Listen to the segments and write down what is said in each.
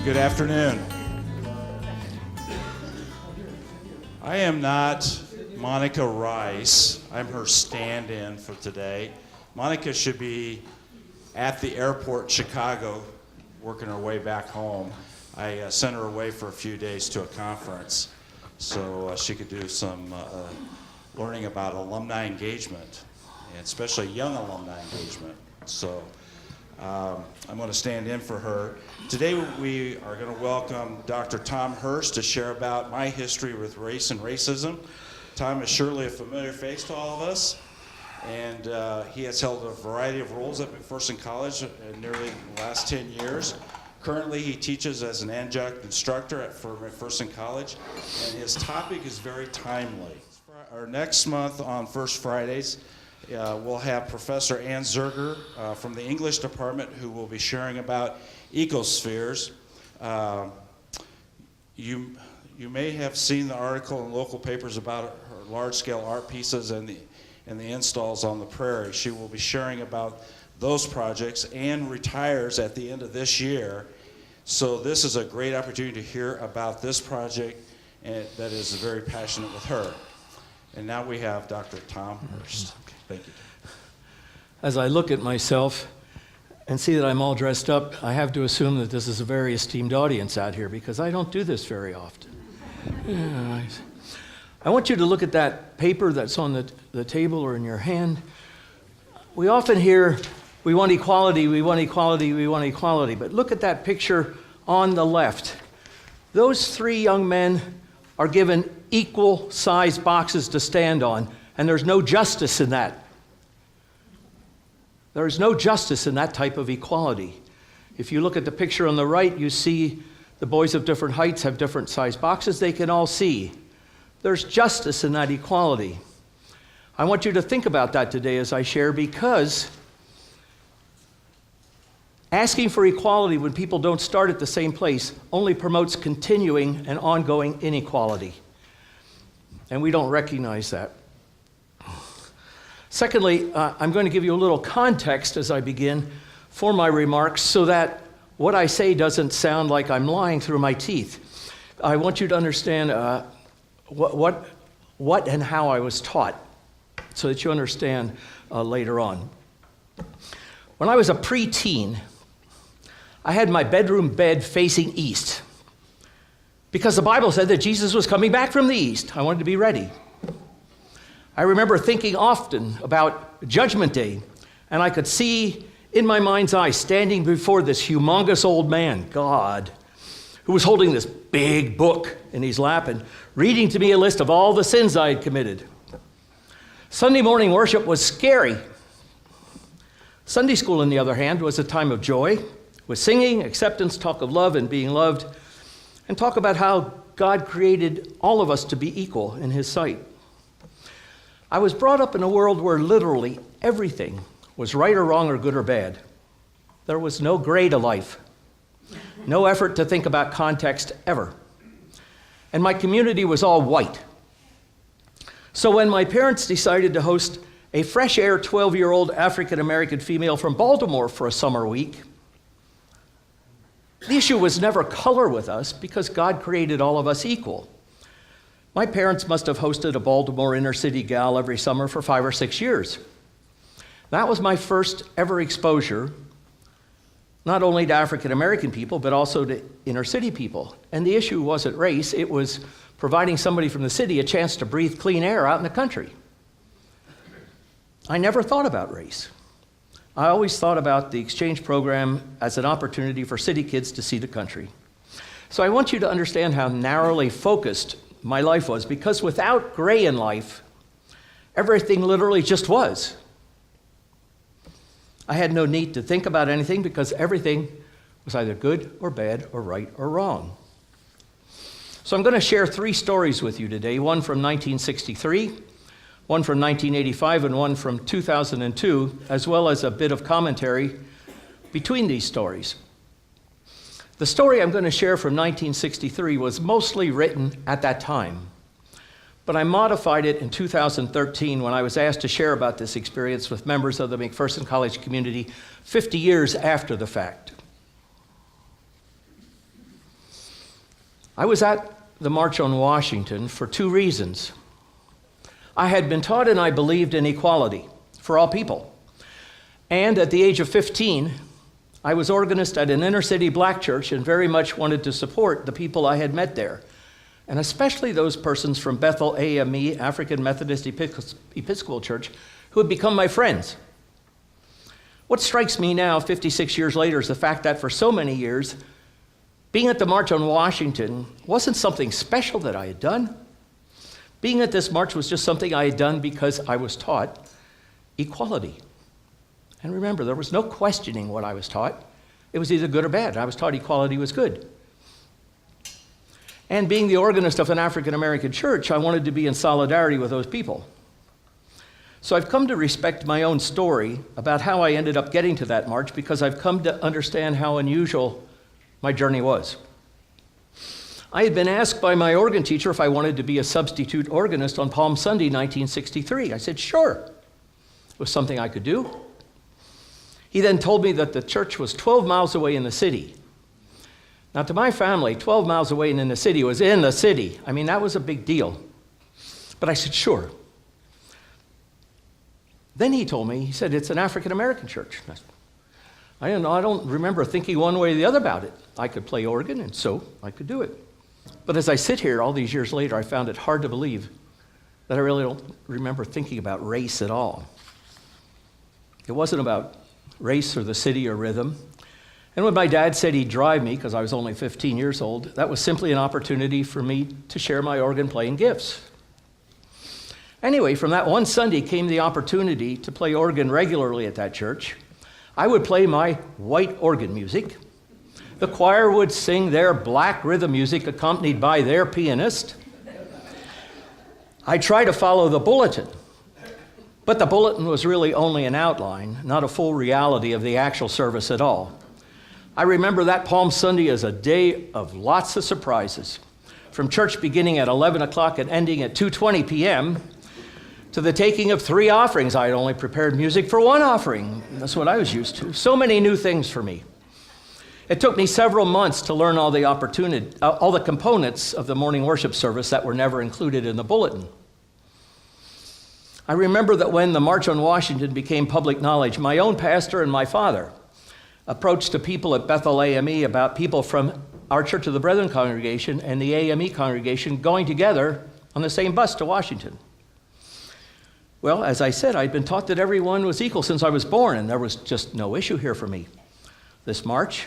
Good afternoon. I am not Monica Rice. I'm her stand-in for today. Monica should be at the airport in Chicago working her way back home. I sent her away for a few days to a conference so she could do some learning about alumni engagement, and especially young alumni engagement. So I'm going to stand in for her. Today we are going to welcome Dr. Tom Hurst to share about my history with race and racism. Tom is surely a familiar face to all of us, and he has held a variety of roles at McPherson College in nearly the last 10 years. Currently, he teaches as an adjunct instructor for McPherson College, and his topic is very timely. Our next month on First Fridays, we'll have Professor Ann Zerger from the English department who will be sharing about ecospheres. You may have seen the article in local papers about her large-scale art pieces and the installs on the prairie. She will be sharing about those projects and retires at the end of this year. So this is a great opportunity to hear about this project that is very passionate with her. And now we have Dr. Tom Hurst. Thank you. As I look at myself and see that I'm all dressed up, I have to assume that this is a very esteemed audience out here because I don't do this very often. Yeah, I want you to look at that paper that's on the table or in your hand. We often hear, we want equality, we want equality, we want equality. But look at that picture on the left. Those three young men are given equal size boxes to stand on, and there's no justice in that. There is no justice in that type of equality. If you look at the picture on the right, you see the boys of different heights have different size boxes they can all see. There's justice in that equality. I want you to think about that today as I share, because asking for equality when people don't start at the same place only promotes continuing and ongoing inequality. And we don't recognize that. Secondly, I'm going to give you a little context as I begin for my remarks so that what I say doesn't sound like I'm lying through my teeth. I want you to understand what and how I was taught so that you understand later on. When I was a preteen, I had my bedroom bed facing east because the Bible said that Jesus was coming back from the east. I wanted to be ready. I remember thinking often about Judgment Day, and I could see in my mind's eye standing before this humongous old man, God, who was holding this big book in his lap and reading to me a list of all the sins I had committed. Sunday morning worship was scary. Sunday school, on the other hand, was a time of joy, with singing, acceptance, talk of love and being loved, and talk about how God created all of us to be equal in his sight. I was brought up in a world where literally everything was right or wrong or good or bad. There was no gray to life, no effort to think about context ever. And my community was all white. So when my parents decided to host a fresh air 12-year-old African-American female from Baltimore for a summer week, the issue was never color with us because God created all of us equal. My parents must have hosted a Baltimore inner city gal every summer for 5 or 6 years. That was my first ever exposure, not only to African American people, but also to inner city people. And the issue wasn't race, it was providing somebody from the city a chance to breathe clean air out in the country. I never thought about race. I always thought about the exchange program as an opportunity for city kids to see the country. So I want you to understand how narrowly focused my life was, because without gray in life, everything literally just was. I had no need to think about anything because everything was either good or bad or right or wrong. So I'm going to share 3 stories with you today, one from 1963, one from 1985, and one from 2002, as well as a bit of commentary between these stories. The story I'm going to share from 1963 was mostly written at that time, but I modified it in 2013 when I was asked to share about this experience with members of the McPherson College community 50 years after the fact. I was at the March on Washington for two reasons. I had been taught and I believed in equality for all people. And at the age of 15, I was organist at an inner city black church and very much wanted to support the people I had met there, and especially those persons from Bethel AME, African Methodist Episcopal Church, who had become my friends. What strikes me now, 56 years later, is the fact that for so many years, being at the March on Washington wasn't something special that I had done. Being at this march was just something I had done because I was taught equality. And remember, there was no questioning what I was taught. It was either good or bad. I was taught equality was good. And being the organist of an African American church, I wanted to be in solidarity with those people. So I've come to respect my own story about how I ended up getting to that march, because I've come to understand how unusual my journey was. I had been asked by my organ teacher if I wanted to be a substitute organist on Palm Sunday, 1963. I said, sure. It was something I could do. He then told me that the church was 12 miles away in the city. Now, to my family, 12 miles away and in the city was in the city. I mean, that was a big deal. But I said, sure. Then he told me, he said, it's an African American church. I don't remember thinking one way or the other about it. I could play organ, and so I could do it. But as I sit here all these years later, I found it hard to believe that I really don't remember thinking about race at all. It wasn't about race or the city or rhythm. And when my dad said he'd drive me, because I was only 15 years old, that was simply an opportunity for me to share my organ playing gifts. Anyway, from that one Sunday came the opportunity to play organ regularly at that church. I would play my white organ music. The choir would sing their black rhythm music accompanied by their pianist. I tried to follow the bulletin, but the bulletin was really only an outline, not a full reality of the actual service at all. I remember that Palm Sunday as a day of lots of surprises, from church beginning at 11 o'clock and ending at 2:20 p.m., to the taking of 3 offerings. I had only prepared music for 1 offering. That's what I was used to. So many new things for me. It took me several months to learn all the components of the morning worship service that were never included in the bulletin. I remember that when the March on Washington became public knowledge, my own pastor and my father approached the people at Bethel AME about people from our Church of the Brethren congregation and the AME congregation going together on the same bus to Washington. Well, as I said, I'd been taught that everyone was equal since I was born, and there was just no issue here for me. This march,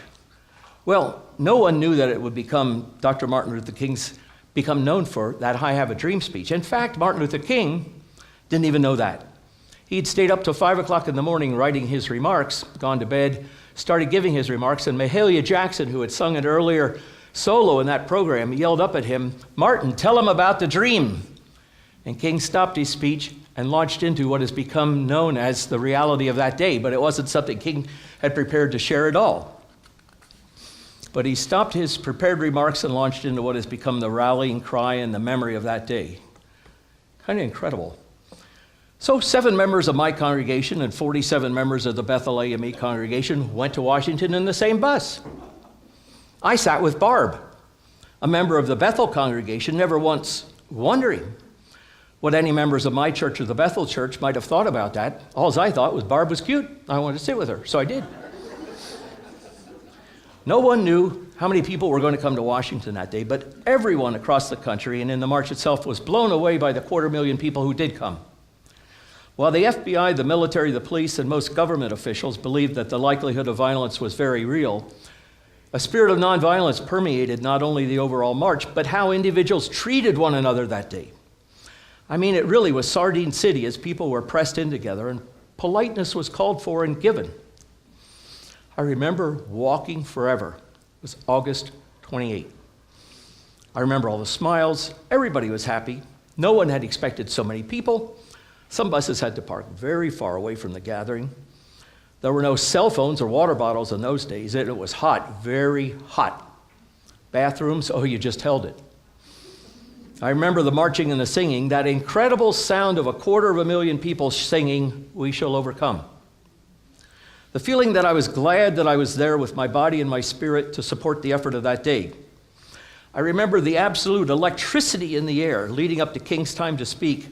well, no one knew that it would become Dr. Martin Luther King's become known for that I Have a Dream speech. In fact, Martin Luther King didn't even know that. He'd stayed up till 5 o'clock in the morning writing his remarks, gone to bed, started giving his remarks, and Mahalia Jackson, who had sung an earlier solo in that program, yelled up at him, "Martin, tell him about the dream." And King stopped his speech and launched into what has become known as the reality of that day, but it wasn't something King had prepared to share at all. But he stopped his prepared remarks and launched into what has become the rallying cry and the memory of that day. Kind of incredible. So 7 members of my congregation and 47 members of the Bethel AME congregation went to Washington in the same bus. I sat with Barb, a member of the Bethel congregation, never once wondering what any members of my church or the Bethel church might have thought about that. All I thought was Barb was cute. I wanted to sit with her, so I did. No one knew how many people were going to come to Washington that day, but everyone across the country and in the march itself was blown away by the 250,000 people who did come. While the FBI, the military, the police, and most government officials believed that the likelihood of violence was very real, a spirit of nonviolence permeated not only the overall march, but how individuals treated one another that day. I mean, it really was Sardine City as people were pressed in together and politeness was called for and given. I remember walking forever. It was August 28. I remember all the smiles. Everybody was happy. No one had expected so many people. Some buses had to park very far away from the gathering. There were no cell phones or water bottles in those days. It was hot, very hot. Bathrooms, oh, you just held it. I remember the marching and the singing, that incredible sound of 250,000 people singing, "We Shall Overcome." The feeling that I was glad that I was there with my body and my spirit to support the effort of that day. I I remember the absolute electricity in the air leading up to King's time to speak,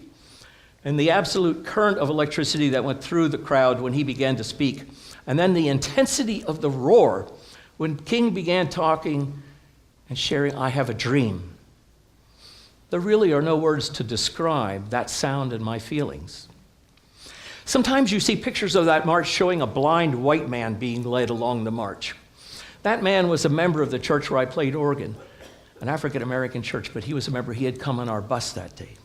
and the absolute current of electricity that went through the crowd when he began to speak, and then the intensity of the roar when King began talking and sharing, "I have a dream." There really are no words to describe that sound and my feelings. Sometimes you see pictures of that march showing a blind white man being led along the march. That man was a member of the church where I played organ, an African-American church, but he was a member. He had come on our bus that day.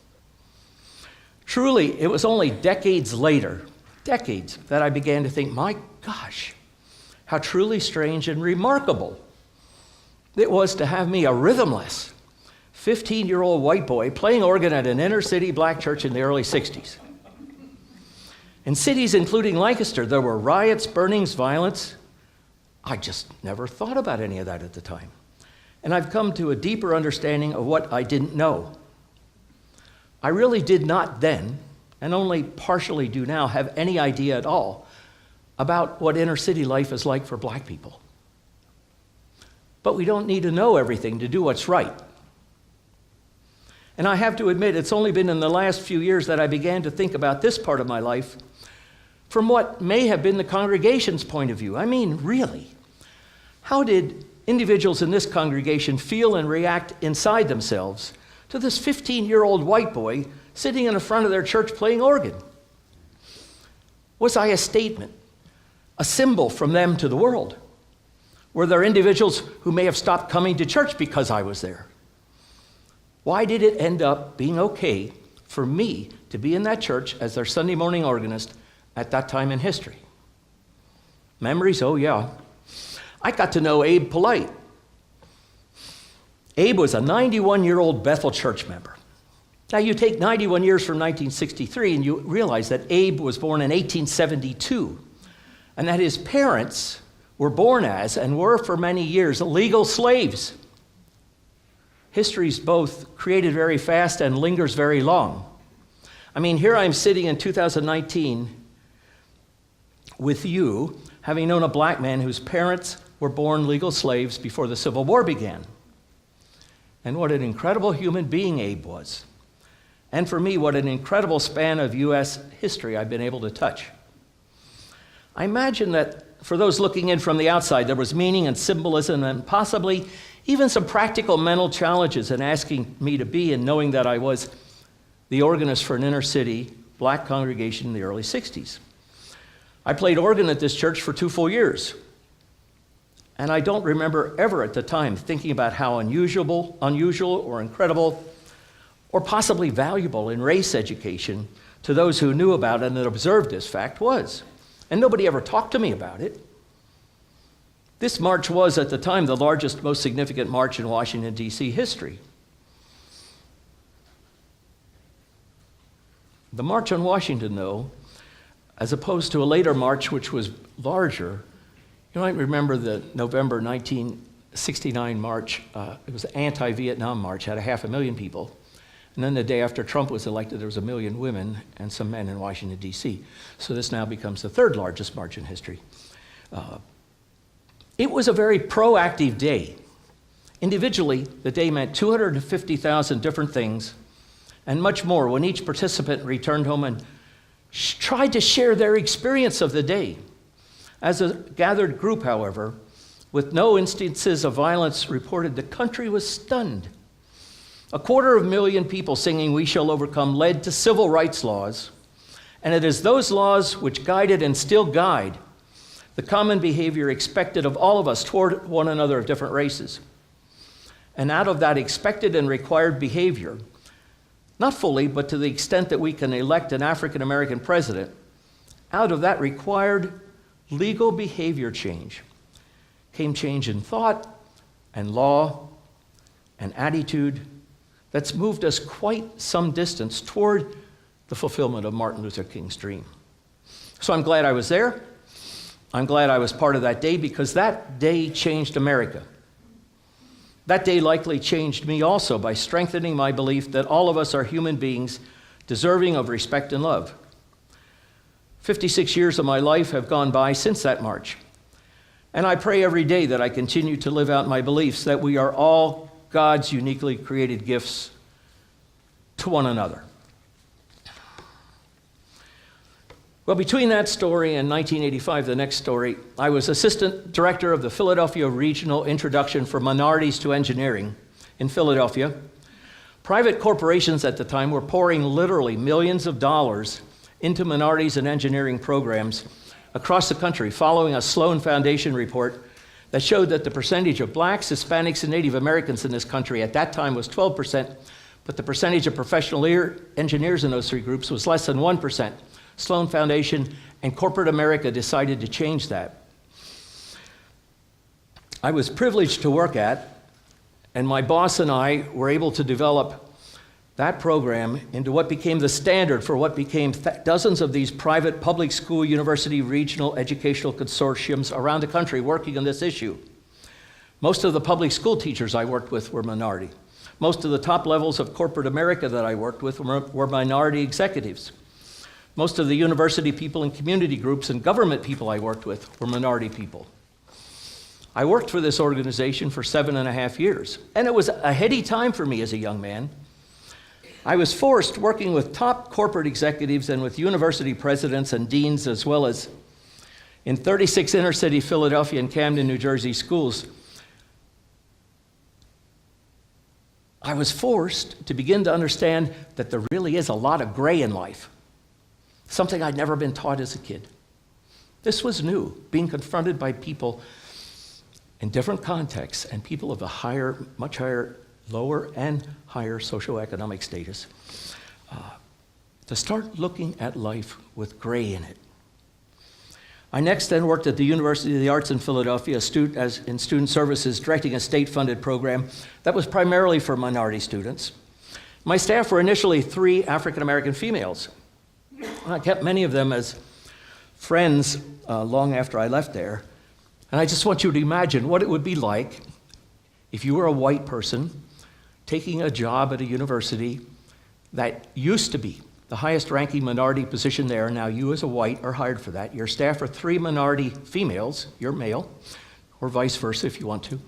Truly, it was only decades later, that I began to think, my gosh, how truly strange and remarkable it was to have me, a rhythmless 15-year-old white boy, playing organ at an inner-city black church in the early 60s. In cities including Lancaster, there were riots, burnings, violence. I just never thought about any of that at the time. And I've come to a deeper understanding of what I didn't know. I really did not then, and only partially do now, have any idea at all about what inner city life is like for black people. But we don't need to know everything to do what's right. And I have to admit, it's only been in the last few years that I began to think about this part of my life from what may have been the congregation's point of view. I mean, really, how did individuals in this congregation feel and react inside themselves to this 15-year-old white boy sitting in the front of their church playing organ? Was I a statement, a symbol from them to the world? Were there individuals who may have stopped coming to church because I was there? Why did it end up being okay for me to be in that church as their Sunday morning organist at that time in history? Memories? Oh, yeah. I got to know Abe Polite. Abe was a 91-year-old Bethel church member. Now, you take 91 years from 1963, and you realize that Abe was born in 1872, and that his parents were born as, and were for many years, legal slaves. History's both created very fast and lingers very long. I mean, here I'm sitting in 2019 with you, having known a black man whose parents were born legal slaves before the Civil War began. And what an incredible human being Abe was. And for me, what an incredible span of U.S. history I've been able to touch. I imagine that for those looking in from the outside, there was meaning and symbolism and possibly even some practical mental challenges in asking me to be and knowing that I was the organist for an inner city black congregation in the early 60s. I played organ at this church for 2 full years. And I don't remember ever at the time thinking about how unusual or incredible or possibly valuable in race education to those who knew about it and observed this fact was. And nobody ever talked to me about it. This march was, at the time, the largest, most significant march in Washington, D.C. history. The March on Washington, though, as opposed to a later march which was larger, you might remember the November 1969 march. It was the anti-Vietnam march, had 500,000 people. And then the day after Trump was elected, there was 1 million women and some men in Washington, D.C. So this now becomes the 3rd largest march in history. It was a very proactive day. Individually, the day meant 250,000 different things and much more when each participant returned home and tried to share their experience of the day. As a gathered group, however, with no instances of violence reported, the country was stunned. 250,000 people singing "We Shall Overcome" led to civil rights laws, and it is those laws which guided and still guide the common behavior expected of all of us toward one another of different races. And out of that expected and required behavior, not fully, but to the extent that we can elect an African-American president, out of that required legal behavior change came change in thought and law and attitude that's moved us quite some distance toward the fulfillment of Martin Luther King's dream. So I'm glad I was there. I'm glad I was part of that day because that day changed America. That day likely changed me also by strengthening my belief that all of us are human beings deserving of respect and love. 56 years of my life have gone by since that march. And I pray every day that I continue to live out my beliefs that we are all God's uniquely created gifts to one another. Well, between that story and 1985, the next story, I was assistant director of the Philadelphia Regional Introduction for Minorities to Engineering in Philadelphia. Private corporations at the time were pouring literally millions of dollars into minorities and engineering programs across the country, following a Sloan Foundation report that showed that the percentage of blacks, Hispanics, and Native Americans in this country at that time was 12%, but the percentage of professional engineers in those three groups was less than 1%. Sloan Foundation and corporate America decided to change that. I was privileged to work at, and my boss and I were able to develop that program into what became the standard for what became dozens of these private public school, university, regional educational consortiums around the country working on this issue. Most of the public school teachers I worked with were minority. Most of the top levels of corporate America that I worked with were minority executives. Most of the university people and community groups and government people I worked with were minority people. I worked for this organization for 7.5 years, and it was a heady time for me as a young man. I was forced, working with top corporate executives and with university presidents and deans, as well as in 36 inner-city Philadelphia and Camden, New Jersey schools, I was forced to begin to understand that there really is a lot of gray in life, something I'd never been taught as a kid. This was new, being confronted by people in different contexts and people of a higher, much higher, lower and higher socioeconomic status, to start looking at life with gray in it. I next then worked at the University of the Arts in Philadelphia in student services, directing a state-funded program that was primarily for minority students. My staff were initially 3 African-American females. I kept many of them as friends long after I left there. And I just want you to imagine what it would be like if you were a white person taking a job at a university that used to be the highest ranking minority position there. Now you as a white are hired for that. Your staff are 3 minority females, you're male, or vice versa if you want to.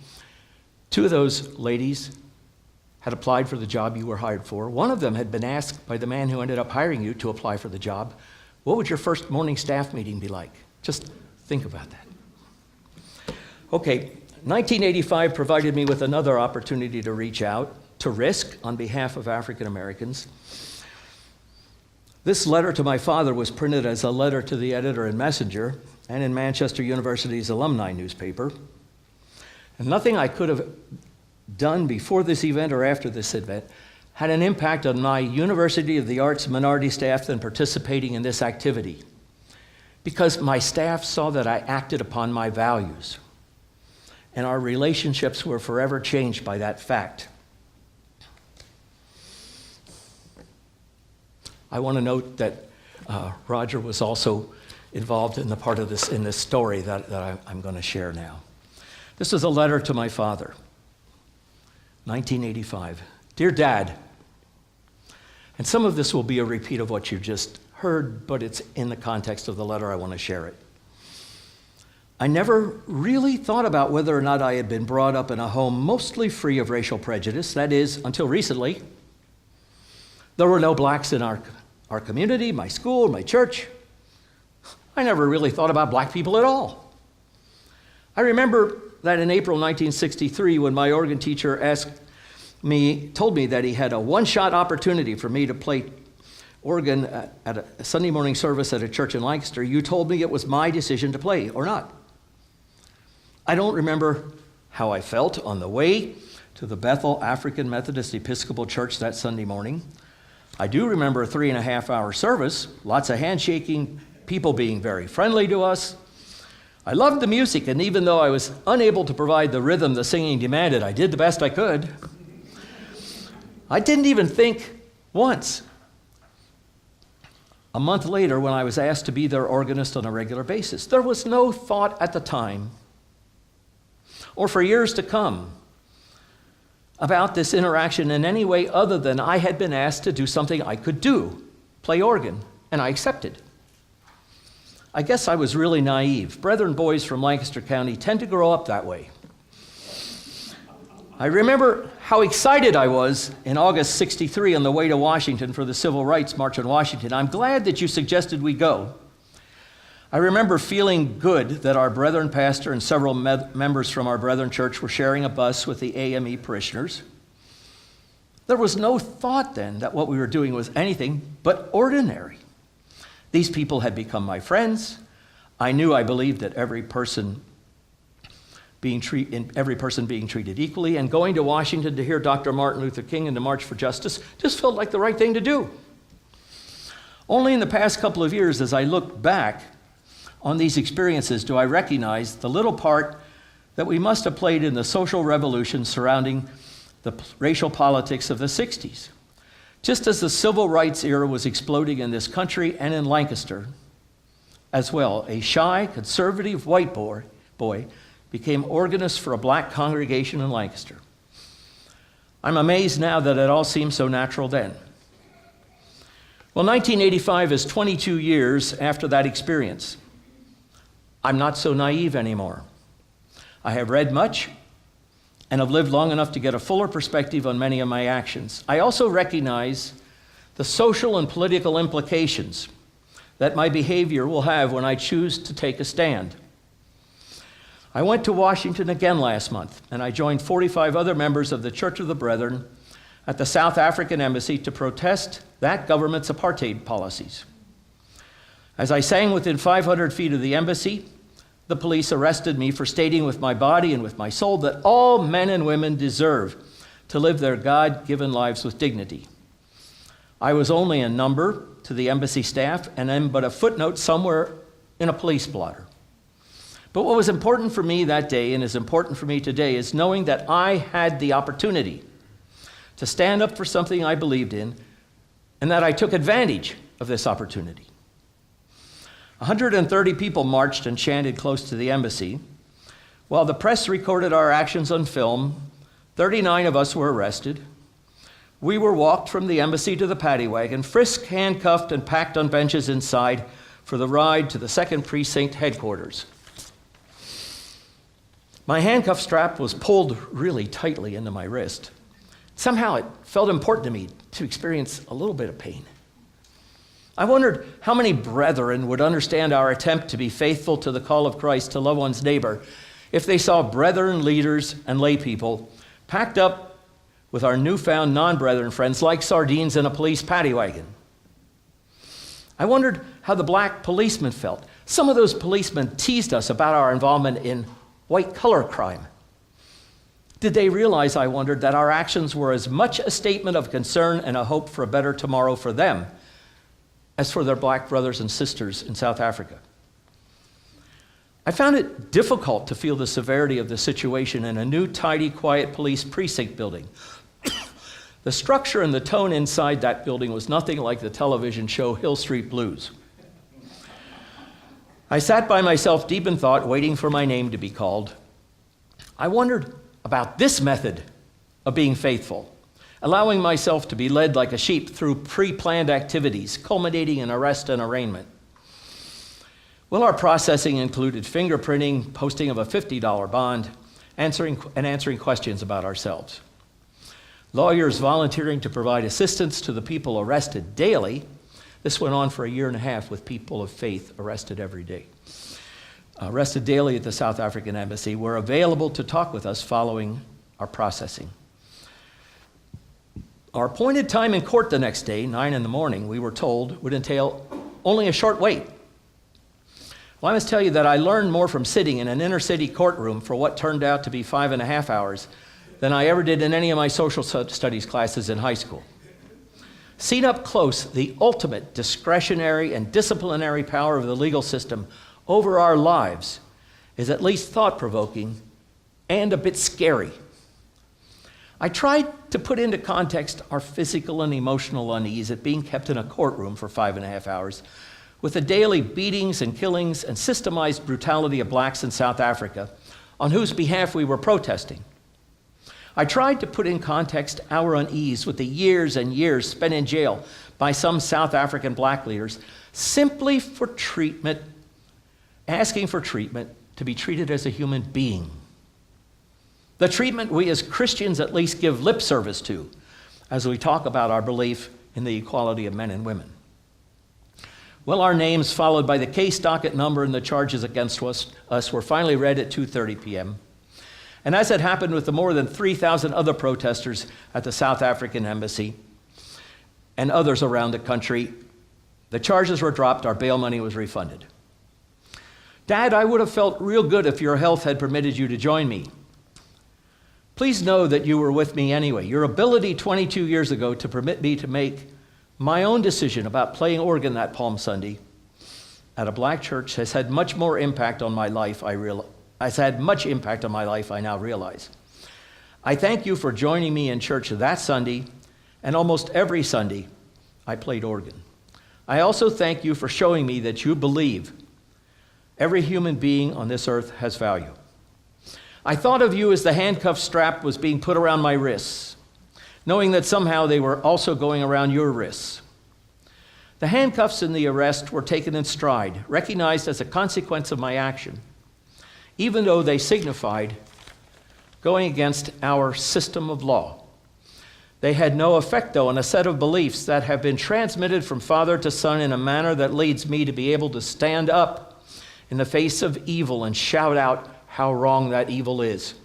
2 of those ladies had applied for the job you were hired for. One of them had been asked by the man who ended up hiring you to apply for the job, what would your first morning staff meeting be like? Just think about that. Okay, 1985 provided me with another opportunity to reach out, to risk on behalf of African Americans. This letter to my father was printed as a letter to the editor in Messenger and in Manchester University's alumni newspaper. And nothing I could have done before this event or after this event had an impact on my University of the Arts minority staff than participating in this activity, because my staff saw that I acted upon my values, and our relationships were forever changed by that fact. I want to note that Roger was also involved in the part of this, in this story that I'm going to share now. This is a letter to my father, 1985. Dear Dad, and some of this will be a repeat of what you just heard, but it's in the context of the letter. I want to share it. I never really thought about whether or not I had been brought up in a home mostly free of racial prejudice. That is, until recently. There were no blacks in our community, my school, my church. I never really thought about black people at all. I remember that in April 1963, when my organ teacher told me that he had a one-shot opportunity for me to play organ at a Sunday morning service at a church in Lancaster, you told me it was my decision to play or not. I don't remember how I felt on the way to the Bethel African Methodist Episcopal Church that Sunday morning. I do remember a 3.5-hour service, lots of handshaking, people being very friendly to us. I loved the music, and even though I was unable to provide the rhythm the singing demanded, I did the best I could. I didn't even think once. A month later, when I was asked to be their organist on a regular basis, there was no thought at the time, or for years to come, about this interaction in any way other than I had been asked to do something I could do, play organ, and I accepted. I guess I was really naive. Brethren boys from Lancaster County tend to grow up that way. I remember how excited I was in August '63 on the way to Washington for the Civil Rights March in Washington. I'm glad that you suggested we go. I remember feeling good that our Brethren pastor and several members from our Brethren church were sharing a bus with the AME parishioners. There was no thought then that what we were doing was anything but ordinary. These people had become my friends. I believed that every person being treated equally, and going to Washington to hear Dr. Martin Luther King and the March for Justice just felt like the right thing to do. Only in the past couple of years, as I look back on these experiences, do I recognize the little part that we must have played in the social revolution surrounding the racial politics of the 60s. Just as the civil rights era was exploding in this country and in Lancaster as well, a shy, conservative white boy became organist for a black congregation in Lancaster. I'm amazed now that it all seemed so natural then. Well, 1985 is 22 years after that experience. I'm not so naive anymore. I have read much and have lived long enough to get a fuller perspective on many of my actions. I also recognize the social and political implications that my behavior will have when I choose to take a stand. I went to Washington again last month, and I joined 45 other members of the Church of the Brethren at the South African Embassy to protest that government's apartheid policies. As I sang within 500 feet of the embassy, the police arrested me for stating with my body and with my soul that all men and women deserve to live their God-given lives with dignity. I was only a number to the embassy staff and am but a footnote somewhere in a police blotter. But what was important for me that day and is important for me today is knowing that I had the opportunity to stand up for something I believed in and that I took advantage of this opportunity. 130 people marched and chanted close to the embassy. While the press recorded our actions on film, 39 of us were arrested. We were walked from the embassy to the paddy wagon, frisked, handcuffed, and packed on benches inside for the ride to the 2nd Precinct headquarters. My handcuff strap was pulled really tightly into my wrist. Somehow it felt important to me to experience a little bit of pain. I wondered how many brethren would understand our attempt to be faithful to the call of Christ to love one's neighbor if they saw brethren, leaders, and lay people packed up with our newfound non-brethren friends like sardines in a police paddy wagon. I wondered how the black policemen felt. Some of those policemen teased us about our involvement in white collar crime. Did they realize, I wondered, that our actions were as much a statement of concern and a hope for a better tomorrow for them as for their black brothers and sisters in South Africa? I found it difficult to feel the severity of the situation in a new, tidy, quiet police precinct building. The structure and the tone inside that building was nothing like the television show Hill Street Blues. I sat by myself deep in thought, waiting for my name to be called. I wondered about this method of being faithful, allowing myself to be led like a sheep through pre-planned activities, culminating in arrest and arraignment. Well, our processing included fingerprinting, posting of a $50 bond, answering questions about ourselves. Lawyers volunteering to provide assistance to the people arrested daily. This went on for a year and a half with people of faith arrested every day. Arrested daily at the South African Embassy were available to talk with us following our processing. Our appointed time in court the next day, 9 a.m, we were told, would entail only a short wait. Well, I must tell you that I learned more from sitting in an inner city courtroom for what turned out to be 5.5 hours than I ever did in any of my social studies classes in high school. Seen up close, the ultimate discretionary and disciplinary power of the legal system over our lives is at least thought-provoking and a bit scary. I tried to put into context our physical and emotional unease at being kept in a courtroom for 5.5 hours with the daily beatings and killings and systemized brutality of blacks in South Africa, on whose behalf we were protesting. I tried to put in context our unease with the years and years spent in jail by some South African black leaders simply for treatment, asking for treatment to be treated as a human being. The treatment we as Christians at least give lip service to as we talk about our belief in the equality of men and women. Well, our names, followed by the case docket number and the charges against us were finally read at 2:30 p.m. And as had happened with the more than 3,000 other protesters at the South African embassy and others around the country, the charges were dropped, our bail money was refunded. Dad, I would have felt real good if your health had permitted you to join me. Please know that you were with me anyway. Your ability 22 years ago to permit me to make my own decision about playing organ that Palm Sunday at a black church has had much more impact on my life, I now realize. I thank you for joining me in church that Sunday and almost every Sunday I played organ. I also thank you for showing me that you believe every human being on this earth has value. I thought of you as the handcuff strap was being put around my wrists, knowing that somehow they were also going around your wrists. The handcuffs and the arrest were taken in stride, recognized as a consequence of my action, even though they signified going against our system of law. They had no effect, though, on a set of beliefs that have been transmitted from father to son in a manner that leads me to be able to stand up in the face of evil and shout out how wrong that evil is.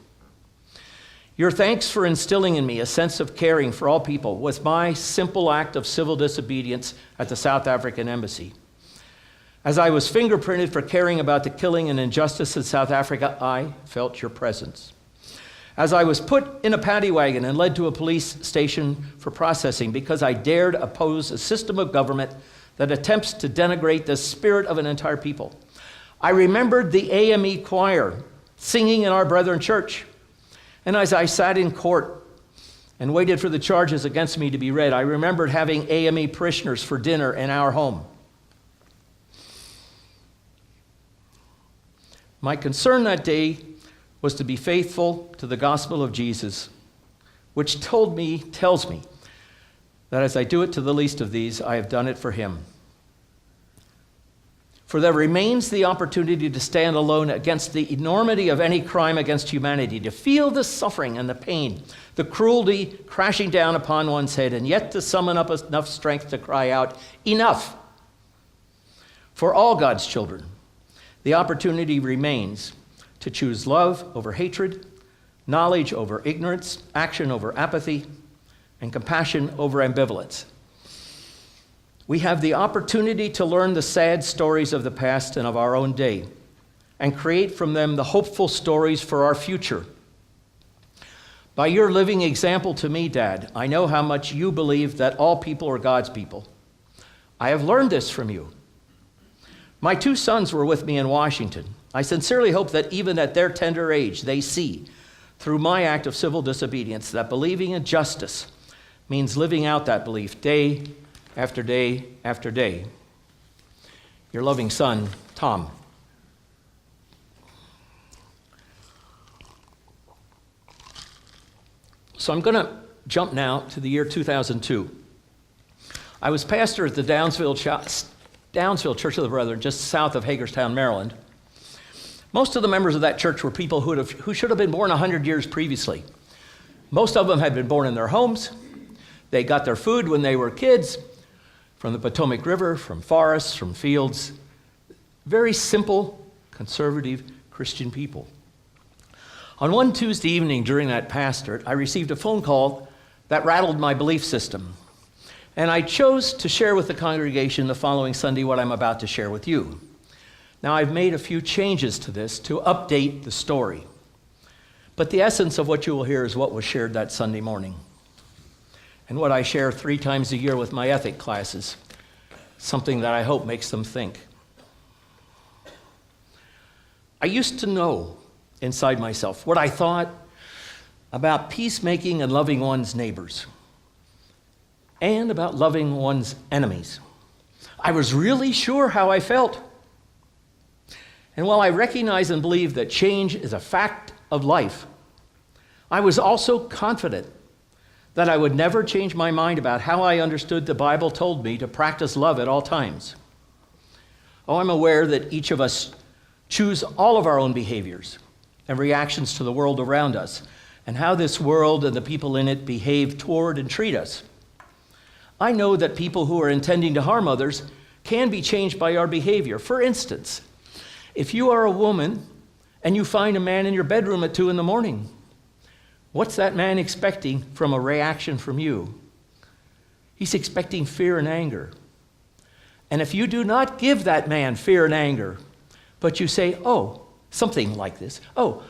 Your thanks for instilling in me a sense of caring for all people was my simple act of civil disobedience at the South African embassy. As I was fingerprinted for caring about the killing and injustice in South Africa, I felt your presence. As I was put in a paddy wagon and led to a police station for processing because I dared oppose a system of government that attempts to denigrate the spirit of an entire people, I remembered the AME choir singing in our brethren church. And as I sat in court and waited for the charges against me to be read, I remembered having AME parishioners for dinner in our home. My concern that day was to be faithful to the gospel of Jesus, which tells me that as I do it to the least of these, I have done it for him. For there remains the opportunity to stand alone against the enormity of any crime against humanity, to feel the suffering and the pain, the cruelty crashing down upon one's head, and yet to summon up enough strength to cry out, enough! For all God's children, the opportunity remains to choose love over hatred, knowledge over ignorance, action over apathy, and compassion over ambivalence. We have the opportunity to learn the sad stories of the past and of our own day and create from them the hopeful stories for our future. By your living example to me, Dad, I know how much you believe that all people are God's people. I have learned this from you. My two sons were with me in Washington. I sincerely hope that even at their tender age, they see, through my act of civil disobedience, that believing in justice means living out that belief day after day after day. Your loving son, Tom. So I'm going to jump now to the year 2002. I was pastor at the Downsville Church of the Brethren, just south of Hagerstown, Maryland. Most of the members of that church were people who should have been born 100 years previously. Most of them had been born in their homes. They got their food when they were kids, from the Potomac River, from forests, from fields. Very simple, conservative Christian people. On one Tuesday evening during that pastorate, I received a phone call that rattled my belief system. And I chose to share with the congregation the following Sunday what I'm about to share with you. Now, I've made a few changes to this to update the story. But the essence of what you will hear is what was shared that Sunday morning, and what I share 3 times a year with my ethic classes, something that I hope makes them think. I used to know inside myself what I thought about peacemaking and loving one's neighbors, and about loving one's enemies. I was really sure how I felt. And while I recognize and believe that change is a fact of life, I was also confident that I would never change my mind about how I understood the Bible told me to practice love at all times. Oh, I'm aware that each of us choose all of our own behaviors and reactions to the world around us and how this world and the people in it behave toward and treat us. I know that people who are intending to harm others can be changed by our behavior. For instance, if you are a woman and you find a man in your bedroom at 2 a.m, what's that man expecting from a reaction from you? He's expecting fear and anger. And if you do not give that man fear and anger, but you say, oh, something like this, oh,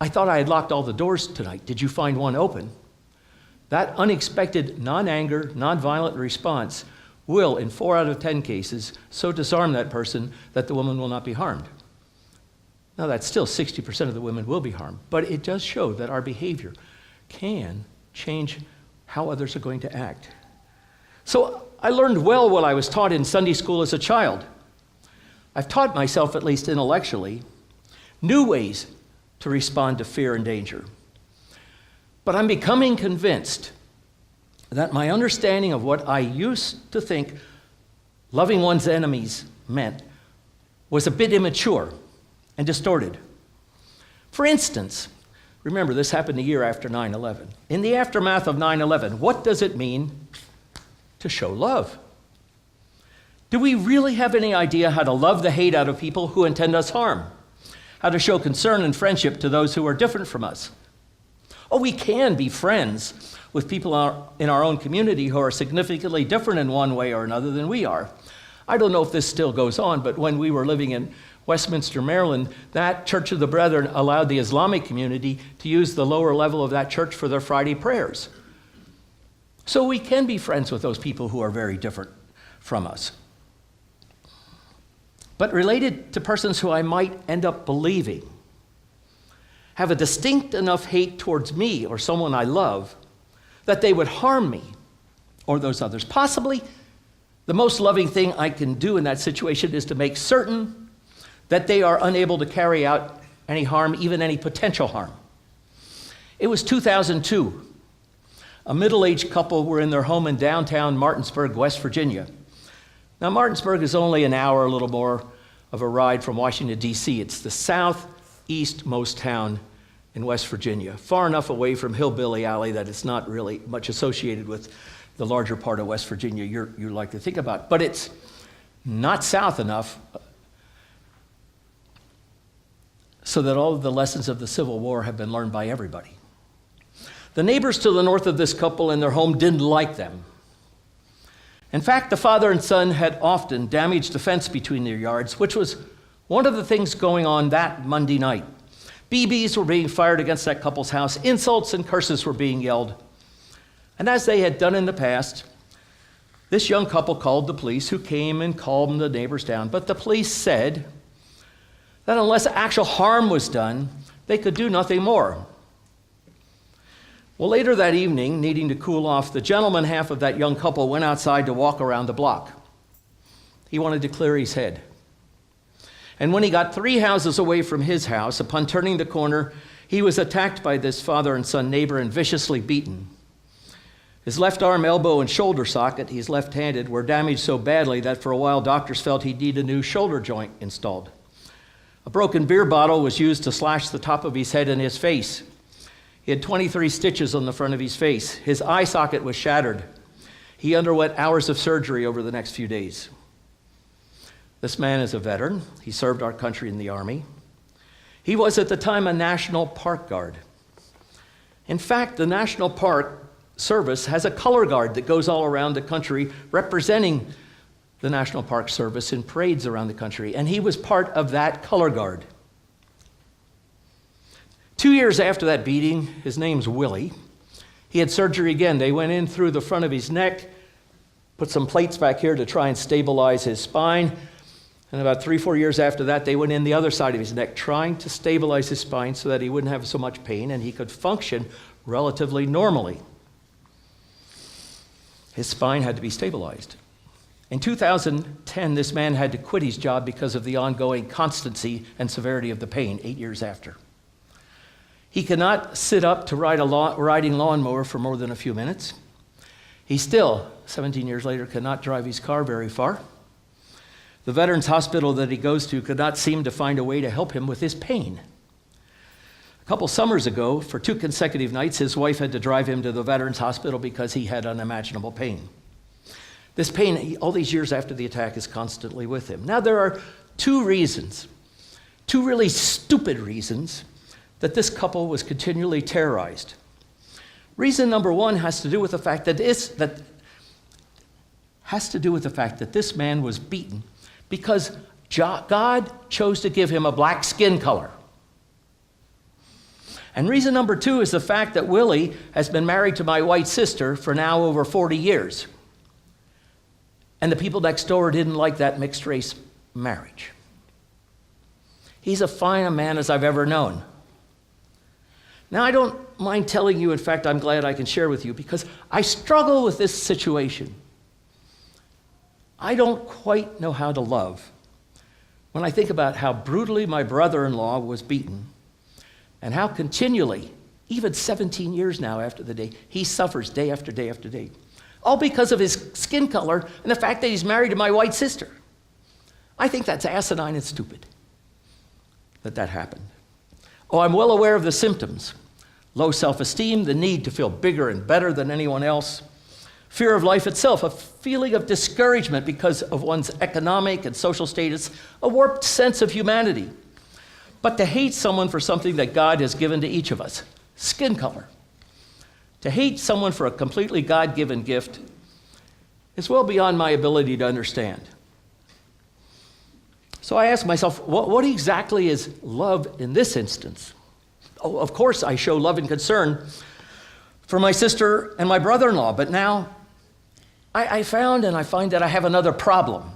I thought I had locked all the doors tonight. Did you find one open? That unexpected non-anger, non-violent response will, in 4 out of 10 cases, so disarm that person that the woman will not be harmed. Now, that's still 60% of the women will be harmed, but it does show that our behavior can change how others are going to act. So I learned well what I was taught in Sunday school as a child. I've taught myself, at least intellectually, new ways to respond to fear and danger. But I'm becoming convinced that my understanding of what I used to think loving one's enemies meant was a bit immature and distorted. For instance, remember this happened a year after 9/11. In the aftermath of 9/11, what does it mean to show love? Do we really have any idea how to love the hate out of people who intend us harm? How to show concern and friendship to those who are different from us? Oh, we can be friends with people in our own community who are significantly different in one way or another than we are. I don't know if this still goes on, but when we were living in Westminster, Maryland, that Church of the Brethren allowed the Islamic community to use the lower level of that church for their Friday prayers. So we can be friends with those people who are very different from us. But related to persons who I might end up believing have a distinct enough hate towards me or someone I love that they would harm me or those others. Possibly the most loving thing I can do in that situation is to make certain that they are unable to carry out any harm, even any potential harm. It was 2002. A middle-aged couple were in their home in downtown Martinsburg, West Virginia. Now, Martinsburg is only an hour, a little more, of a ride from Washington, D.C. It's the southeastmost town in West Virginia, far enough away from Hillbilly Alley that it's not really much associated with the larger part of West Virginia you like to think about. But it's not south enough so that all of the lessons of the Civil War have been learned by everybody. The neighbors to the north of this couple and their home didn't like them. In fact, the father and son had often damaged the fence between their yards, which was one of the things going on that Monday night. BBs were being fired against that couple's house. Insults and curses were being yelled. And as they had done in the past, this young couple called the police, who came and calmed the neighbors down. But the police said that unless actual harm was done, they could do nothing more. Well, later that evening, needing to cool off, the gentleman half of that young couple went outside to walk around the block. He wanted to clear his head. And when he got 3 houses away from his house, upon turning the corner, he was attacked by this father and son neighbor and viciously beaten. His left arm, elbow, and shoulder socket, he's left-handed, were damaged so badly that for a while doctors felt he'd need a new shoulder joint installed. A broken beer bottle was used to slash the top of his head and his face. He had 23 stitches on the front of his face. His eye socket was shattered. He underwent hours of surgery over the next few days. This man is a veteran. He served our country in the Army. He was at the time a National Park Guard. In fact, the National Park Service has a color guard that goes all around the country representing the National Park Service in parades around the country, and he was part of that color guard. 2 years after that beating, his name's Willie, he had surgery again. They went in through the front of his neck, put some plates back here to try and stabilize his spine. And about 3-4 years after that, they went in the other side of his neck, trying to stabilize his spine so that he wouldn't have so much pain and he could function relatively normally. His spine had to be stabilized. In 2010, this man had to quit his job because of the ongoing constancy and severity of the pain 8 years after. He cannot sit up to ride a riding lawnmower for more than a few minutes. He still, 17 years later, cannot drive his car very far. The Veterans Hospital that he goes to could not seem to find a way to help him with his pain. A A couple summers ago, for 2 consecutive nights, his wife had to drive him to the Veterans Hospital because he had unimaginable pain. This pain, all these years after the attack, is constantly with him. Now, there are 2 reasons, 2 really stupid reasons, that this couple was continually terrorized. Reason number 1 has to do with the fact that this man was beaten because God chose to give him a black skin color. And reason number 2 is the fact that Willie has been married to my white sister for now over 40 years. And the people next door didn't like that mixed race marriage. He's as fine a man as I've ever known. Now, I don't mind telling you, in fact, I'm glad I can share with you, because I struggle with this situation. I don't quite know how to love when I think about how brutally my brother-in-law was beaten and how continually, even 17 years now after the day, he suffers day after day after day. All because of his skin color and the fact that he's married to my white sister. I think that's asinine and stupid that happened. Oh, I'm well aware of the symptoms. Low self-esteem, the need to feel bigger and better than anyone else, fear of life itself, a feeling of discouragement because of one's economic and social status, a warped sense of humanity. But to hate someone for something that God has given to each of us, skin color, to hate someone for a completely God-given gift is well beyond my ability to understand. So I ask myself, what exactly is love in this instance? Oh, of course, I show love and concern for my sister and my brother-in-law, but now I find that I have another problem.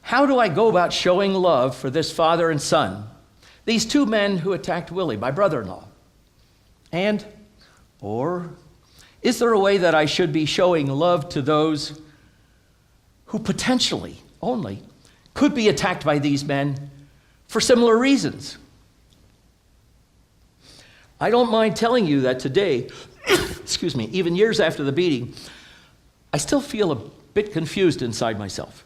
How do I go about showing love for this father and son, these 2 men who attacked Willie, my brother-in-law? Or is there a way that I should be showing love to those who potentially only could be attacked by these men for similar reasons? I don't mind telling you that today, excuse me, even years after the beating, I still feel a bit confused inside myself.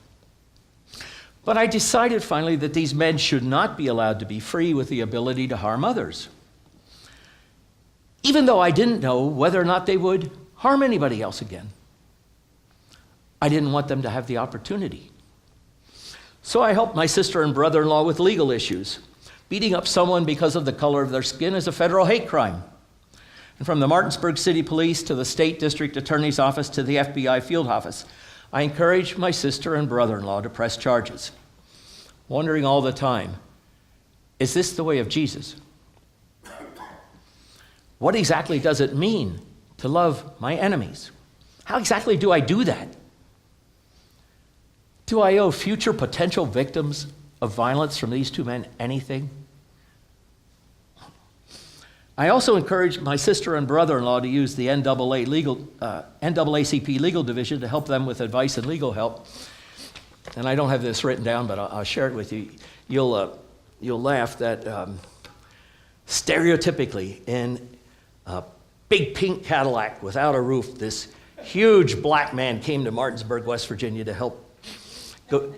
But I decided finally that these men should not be allowed to be free with the ability to harm others, even though I didn't know whether or not they would harm anybody else again. I didn't want them to have the opportunity. So I helped my sister and brother-in-law with legal issues. Beating up someone because of the color of their skin is a federal hate crime. And from the Martinsburg City Police to the State District Attorney's Office to the FBI field office, I encouraged my sister and brother-in-law to press charges, wondering all the time, is this the way of Jesus? What exactly does it mean to love my enemies? How exactly do I do that? Do I owe future potential victims of violence from these 2 men anything? I also encouraged my sister and brother-in-law to use the NAACP Legal Division to help them with advice and legal help. And I don't have this written down, but I'll share it with you. You'll laugh that stereotypically in a big pink Cadillac without a roof, this huge black man came to Martinsburg, West Virginia to help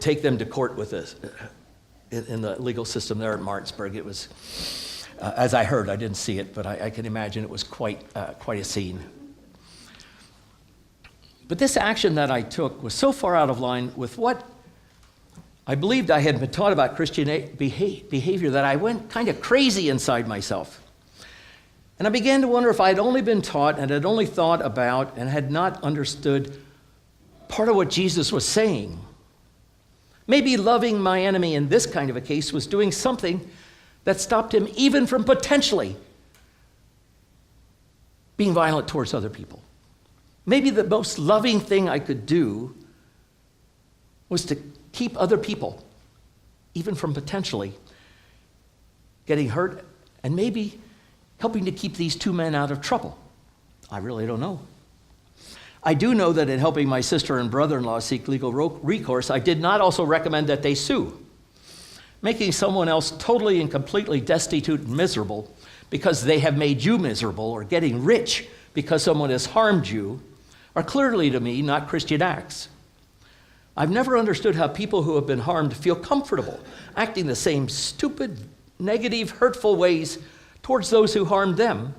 take them to court with us in the legal system there at Martinsburg. It was, as I heard, I didn't see it, but I can imagine it was quite a scene. But this action that I took was so far out of line with what I believed I had been taught about Christian behavior that I went kind of crazy inside myself. And I began to wonder if I had only been taught and had only thought about and had not understood part of what Jesus was saying. Maybe loving my enemy in this kind of a case was doing something that stopped him even from potentially being violent towards other people. Maybe the most loving thing I could do was to keep other people, even from potentially getting hurt, and maybe helping to keep these 2 men out of trouble. I really don't know. I do know that in helping my sister and brother-in-law seek legal recourse, I did not also recommend that they sue. Making someone else totally and completely destitute and miserable because they have made you miserable, or getting rich because someone has harmed you, are clearly to me not Christian acts. I've never understood how people who have been harmed feel comfortable acting the same stupid, negative, hurtful ways towards those who harmed them.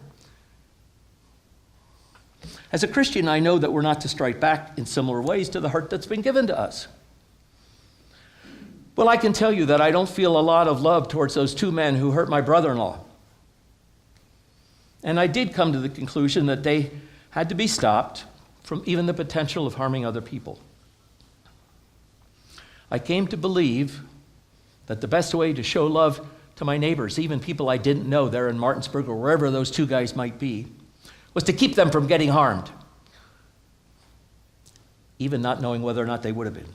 As a Christian, I know that we're not to strike back in similar ways to the hurt that's been given to us. Well, I can tell you that I don't feel a lot of love towards those two men who hurt my brother-in-law. And I did come to the conclusion that they had to be stopped from even the potential of harming other people. I came to believe that the best way to show love to my neighbors, even people I didn't know there in Martinsburg or wherever those two guys might be, was to keep them from getting harmed, even not knowing whether or not they would have been.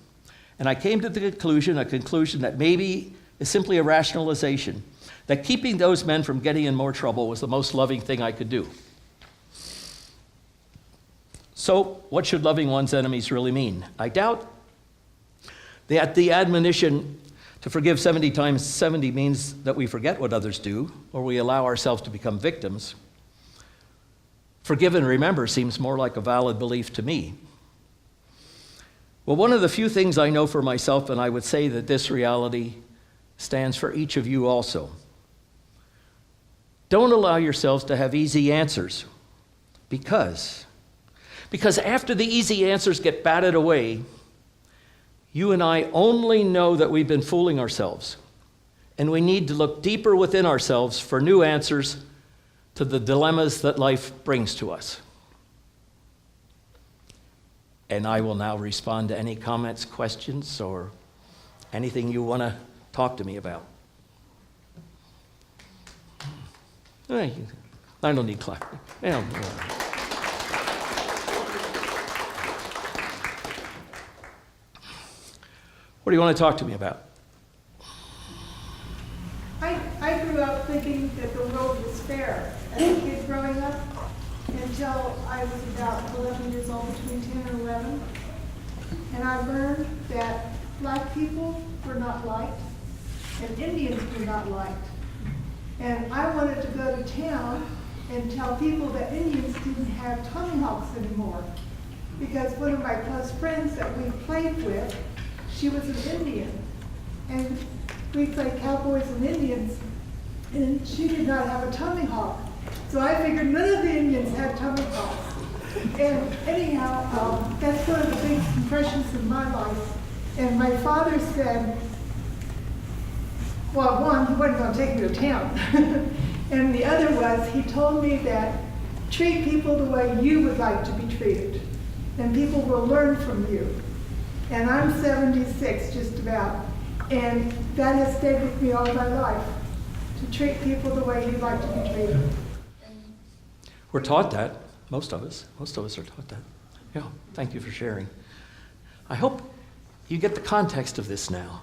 And I came to the conclusion, a conclusion that maybe is simply a rationalization, that keeping those men from getting in more trouble was the most loving thing I could do. So, what should loving one's enemies really mean? I doubt that the admonition to forgive 70 times 70 means that we forget what others do, or we allow ourselves to become victims. Forgive and remember seems more like a valid belief to me. Well, one of the few things I know for myself, and I would say that this reality stands for each of you also. Don't allow yourselves to have easy answers, because after the easy answers get batted away, you and I only know that we've been fooling ourselves, and we need to look deeper within ourselves for new answers to the dilemmas that life brings to us. And I will now respond to any comments, questions, or anything you want to talk to me about. I don't need clapping. What do you want to talk to me about? I grew up thinking that the world was fair as a kid growing up until I was about 11 years old, between 10 and 11. And I learned that black people were not liked and Indians were not liked. And I wanted to go to town and tell people that Indians didn't have tomahawks anymore. Because one of my close friends that we played with, she was an Indian. And we played cowboys and Indians, and she did not have a tomahawk. So I figured none of the Indians had tomahawks. And anyhow, that's one of the big impressions of my life. And my father said, well, one, he wasn't going to take me to town. And the other was, he told me that treat people the way you would like to be treated, and people will learn from you. And I'm 76, just about, and that has stayed with me all my life, to treat people the way you'd like to be treated. We're taught that, most of us are taught that. Yeah, thank you for sharing. I hope you get the context of this now.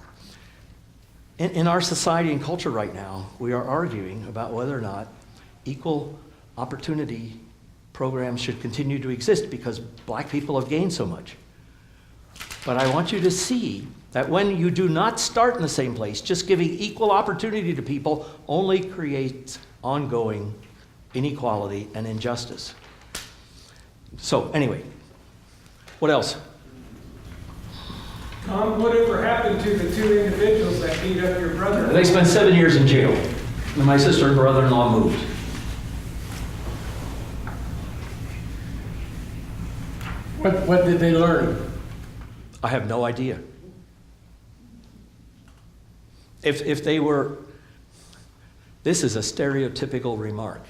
In our society and culture right now, we are arguing about whether or not equal opportunity programs should continue to exist because black people have gained so much. But I want you to see that when you do not start in the same place, just giving equal opportunity to people only creates ongoing inequality and injustice. So anyway, what else? Tom, whatever happened to the two individuals that beat up your brother? They spent 7 years in jail, and my sister and brother-in-law moved. What did they learn? I have no idea. If they were, this is a stereotypical remark,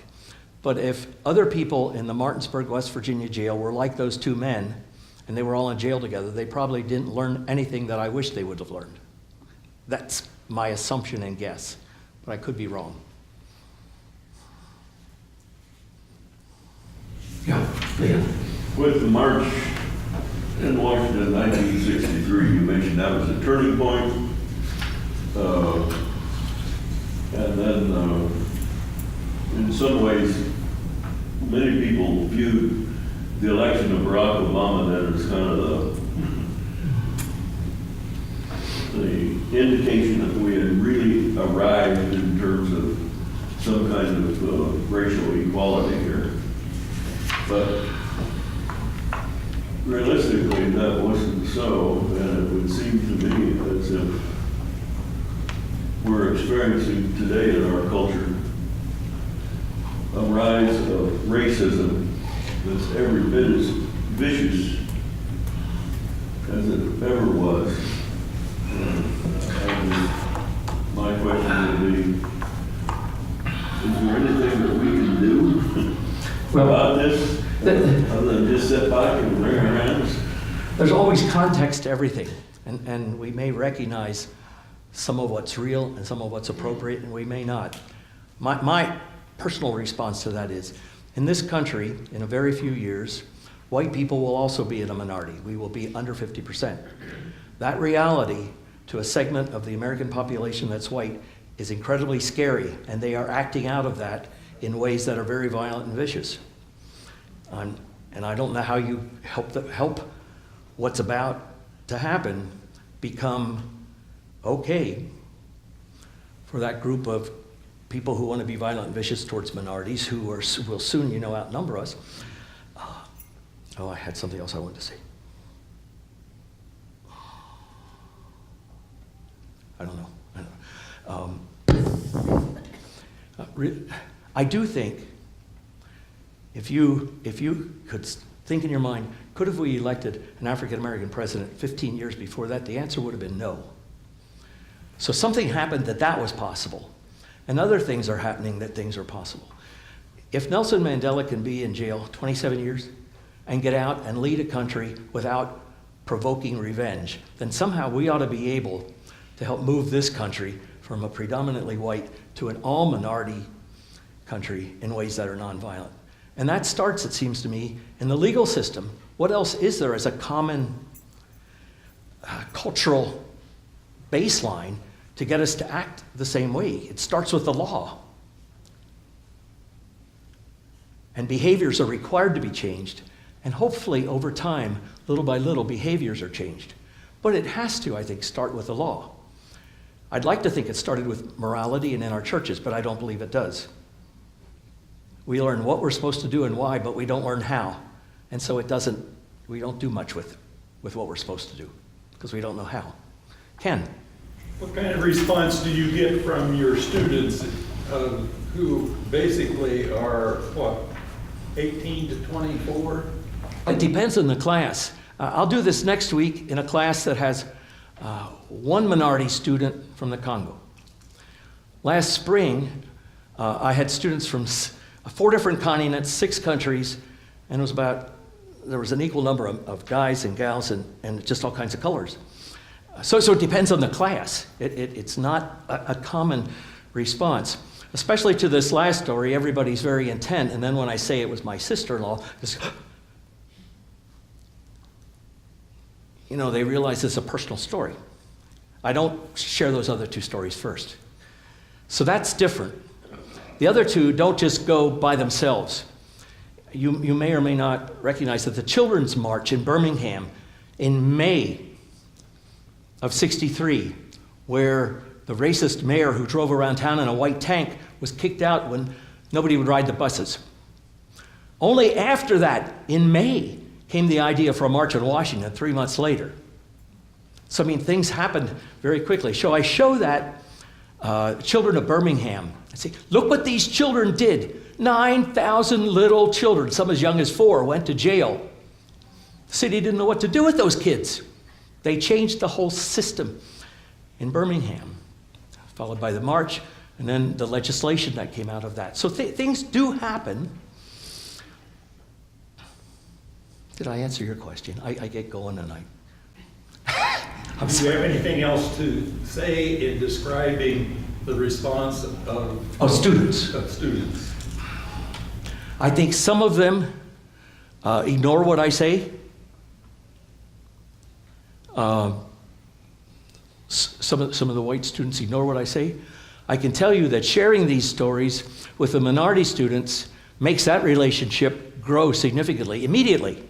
but if other people in the Martinsburg, West Virginia jail were like those two men, and they were all in jail together, they probably didn't learn anything that I wish they would have learned. That's my assumption and guess, but I could be wrong. Yeah, Leah. With the march in Washington in 1963, you mentioned that was a turning point. And then, in some ways, many people viewed the election of Barack Obama then as kind of the indication that we had really arrived in terms of some kind of racial equality here. But realistically, that wasn't so, and it would seem to me as if we're experiencing today in our culture a rise of racism that's every bit as vicious as it ever was. And my question would be, is there anything that we can do about this, other than just sit back and wring our hands? There's always context to everything, and we may recognize some of what's real and some of what's appropriate, and we may not. My personal response to that is, in this country, in a very few years, white people will also be in a minority. We will be under 50%. That reality to a segment of the American population that's white is incredibly scary, and they are acting out of that in ways that are very violent and vicious. And I don't know how you help what's about to happen become okay for that group of people who want to be violent and vicious towards minorities who will soon, outnumber us. I had something else I wanted to say. I don't know. I do think if you could think in your mind, could have we elected an African American president 15 years before that? The answer would have been no. So something happened that was possible. And other things are happening that things are possible. If Nelson Mandela can be in jail 27 years and get out and lead a country without provoking revenge, then somehow we ought to be able to help move this country from a predominantly white to an all-minority country in ways that are nonviolent. And that starts, it seems to me, in the legal system. What else is there as a common cultural baseline to get us to act the same way? It starts with the law. And behaviors are required to be changed. And hopefully, over time, little by little, behaviors are changed. But it has to, I think, start with the law. I'd like to think it started with morality and in our churches, but I don't believe it does. We learn what we're supposed to do and why, but we don't learn how. And so we don't do much with what we're supposed to do, because we don't know how. Ken? What kind of response do you get from your students who basically are, 18 to 24? It depends on the class. I'll do this next week in a class that has one minority student from the Congo. Last spring, I had students from 4 different continents, 6 countries, and there was an equal number of guys and gals and just all kinds of colors. So it depends on the class. It's not a common response. Especially to this last story, everybody's very intent, and then when I say it was my sister-in-law, they realize it's a personal story. I don't share those other 2 stories first. So that's different. The other 2 don't just go by themselves. You may or may not recognize that the Children's March in Birmingham in May of '63, where the racist mayor who drove around town in a white tank was kicked out when nobody would ride the buses. Only after that, in May, came the idea for a march in Washington 3 months later. So, things happened very quickly. So I show that children of Birmingham. I say, look what these children did. 9,000 little children, some as young as 4, went to jail. The city didn't know what to do with those kids. They changed the whole system in Birmingham, followed by the march, and then the legislation that came out of that. So things do happen. Did I answer your question? I get going and Do you have anything else to say in describing the response of students. Of students? I think some of them ignore what I say. Some of the white students ignore what I say. I can tell you that sharing these stories with the minority students makes that relationship grow significantly, immediately.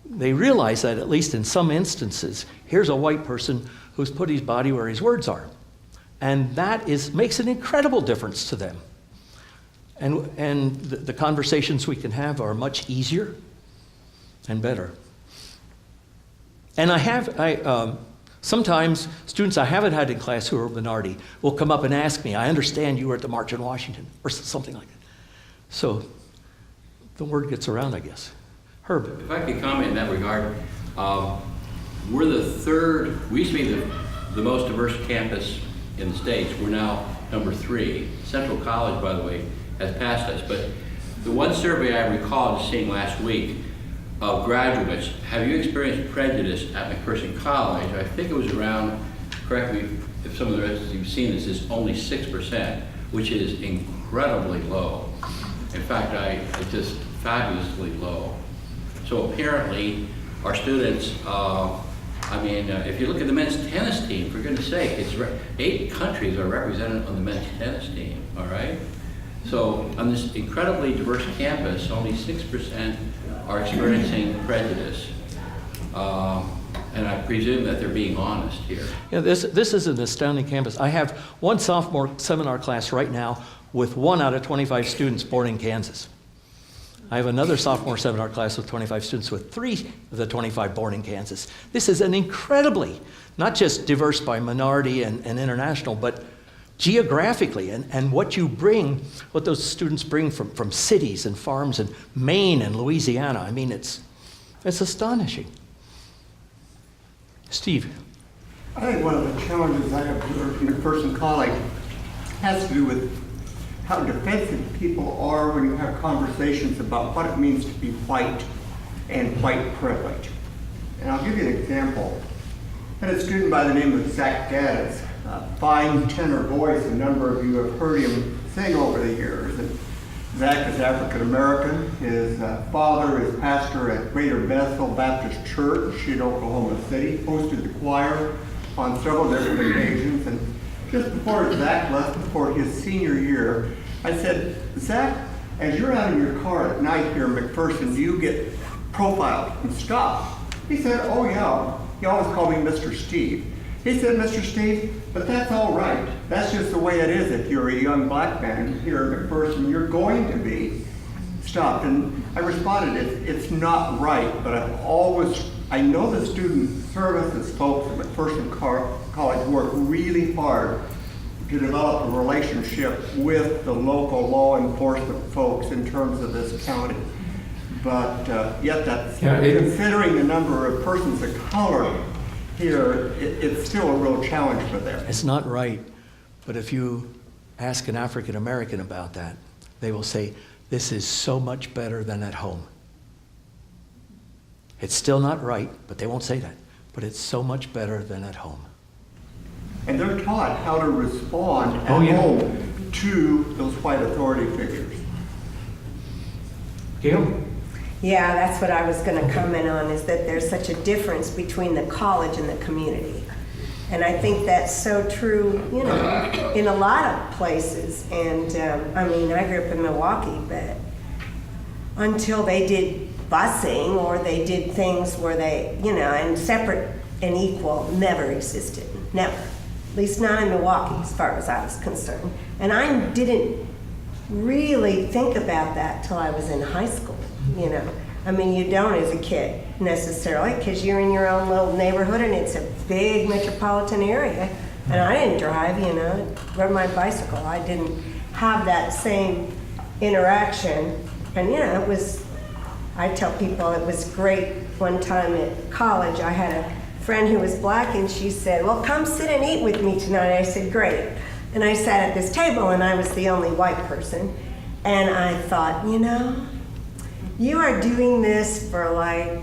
They realize that, at least in some instances, here's a white person who's put his body where his words are. And that makes an incredible difference to them. And the conversations we can have are much easier and better. And Sometimes students I haven't had in class who are minority will come up and ask me, I understand you were at the March in Washington, or something like that. So the word gets around, I guess. Herb. If I could comment in that regard, we're the third, we used to be the most diverse campus in the States. We're now number 3. Central College, by the way, has passed us. But the one survey I recall seeing last week of graduates, have you experienced prejudice at McPherson College? I think it was around, correct me if some of the rest of you have seen this, is only 6%, which is incredibly low. In fact, it's just fabulously low. So apparently, our students, if you look at the men's tennis team, for goodness sake, 8 countries are represented on the men's tennis team, all right? So on this incredibly diverse campus, only 6% are experiencing prejudice. And I presume that they're being honest here. Yeah, this is an astounding campus. I have one sophomore seminar class right now with 1 out of 25 students born in Kansas. I have another sophomore seminar class with 25 students with 3 of the 25 born in Kansas. This is an incredibly, not just diverse by minority and international, but geographically, and what you bring, what those students bring from cities and farms in Maine and Louisiana. I mean, it's astonishing. Steve. I think one of the challenges I observed in McPherson College has to do with how defensive people are when you have conversations about what it means to be white and white privilege. And I'll give you an example. I had a student by the name of Zach Gaddis, a fine tenor voice. A number of you have heard him sing over the years. And Zach is African American. His father is pastor at Greater Bethel Baptist Church in Oklahoma City, hosted the choir on several different occasions. And just before Zach left, before his senior year, I said, Zach, as you're out in your car at night here in McPherson, do you get profiled and stopped? He said, oh yeah. He always called me Mr. Steve. He said, Mr. Steve, but that's all right. That's just the way it is if you're a young black man here in McPherson. You're going to be stopped. And I responded, it's not right, but I know the student services folks at McPherson College work really hard to develop a relationship with the local law enforcement folks in terms of this county. But yet considering the number of persons of color here, it's still a real challenge for them. It's not right, but if you ask an African American about that, they will say, this is so much better than at home. It's still not right, but they won't say that. But it's so much better than at home. And they're taught how to respond at home to those white authority figures. Gail? Yeah, that's what I was going to comment on, is that there's such a difference between the college and the community. And I think that's so true, in a lot of places. And I grew up in Milwaukee, but until they did busing or they did things where they, and separate and equal never existed, never. At least not in Milwaukee, as far as I was concerned. And I didn't really think about that till I was in high school, You don't as a kid necessarily, because you're in your own little neighborhood and it's a big metropolitan area. And I didn't drive, rode my bicycle. I didn't have that same interaction. And I tell people it was great. One time at college, I had a friend who was black, and she said, well, come sit and eat with me tonight. I said, great. And I sat at this table, and I was the only white person. And I thought, you are doing this for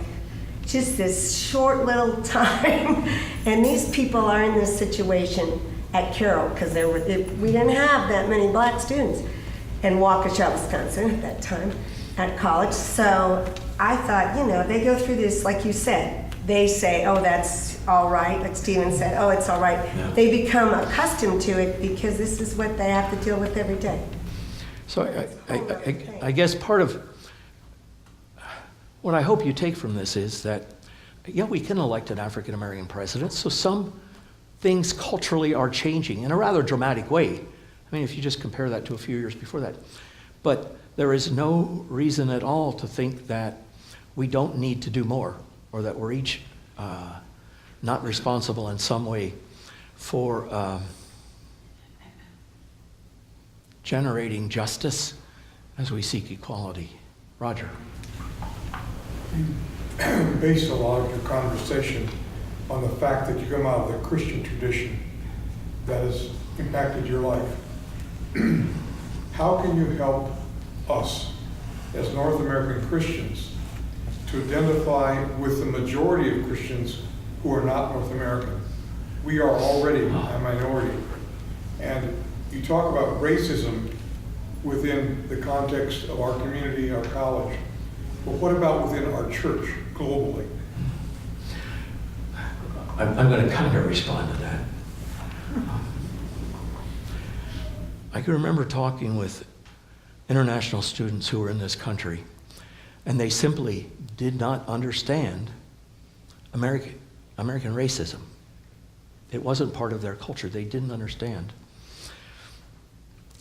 just this short little time. And these people are in this situation at Carroll, because we didn't have that many black students in Waukesha, Wisconsin at that time at college. So I thought, they go through this, like you said. They say, oh, that's all right. Like Stephen said, oh, it's all right. Yeah. They become accustomed to it because this is what they have to deal with every day. So I guess part of what I hope you take from this is that, we can elect an African American president, so some things culturally are changing in a rather dramatic way. If you just compare that to a few years before that. But there is no reason at all to think that we don't need to do more, or that we're each not responsible in some way for generating justice as we seek equality. Roger. Based a lot of your conversation on the fact that you come out of the Christian tradition that has impacted your life. How can you help us as North American Christians to identify with the majority of Christians who are not North American? We are already a minority. And you talk about racism within the context of our community, our college. But what about within our church globally? I'm going to kind of respond to that. I can remember talking with international students who were in this country, and they simply did not understand American racism. It wasn't part of their culture. They didn't understand.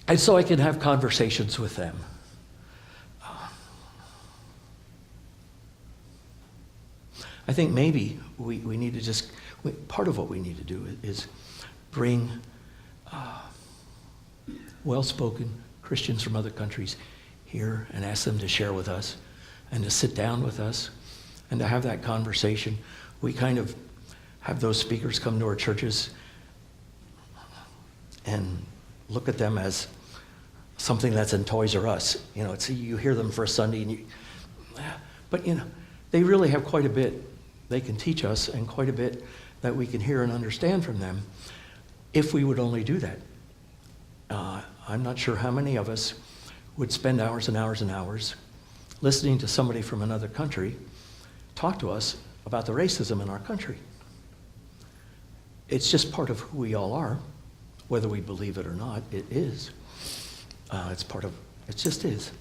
And so I can have conversations with them. I think maybe we need to just, part of what we need to do is bring well-spoken Christians from other countries here and ask them to share with us and to sit down with us and to have that conversation. We kind of have those speakers come to our churches and look at them as something that's in Toys R Us. You know, it's, you hear them for a Sunday, and but you know, they really have quite a bit they can teach us and quite a bit that we can hear and understand from them if we would only do that. I'm not sure how many of us would spend hours and hours and hours listening to somebody from another country talk to us about the racism in our country. It's just part of who we all are, whether we believe it or not. It is. It's part of, it just is.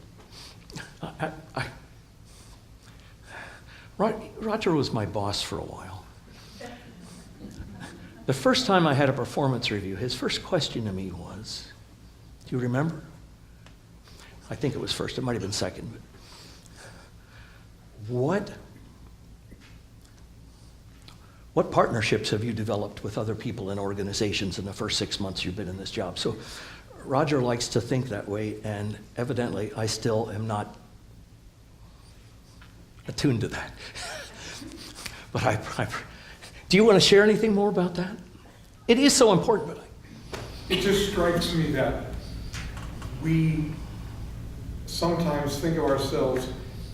Roger was my boss for a while. The first time I had a performance review, his first question to me was, do you remember? I think it was first, it might have been second. But what partnerships have you developed with other people and organizations in the first 6 months you've been in this job? So Roger likes to think that way, and evidently I still am not attuned to that. But do you want to share anything more about that? It is so important. But It just strikes me that we sometimes think of ourselves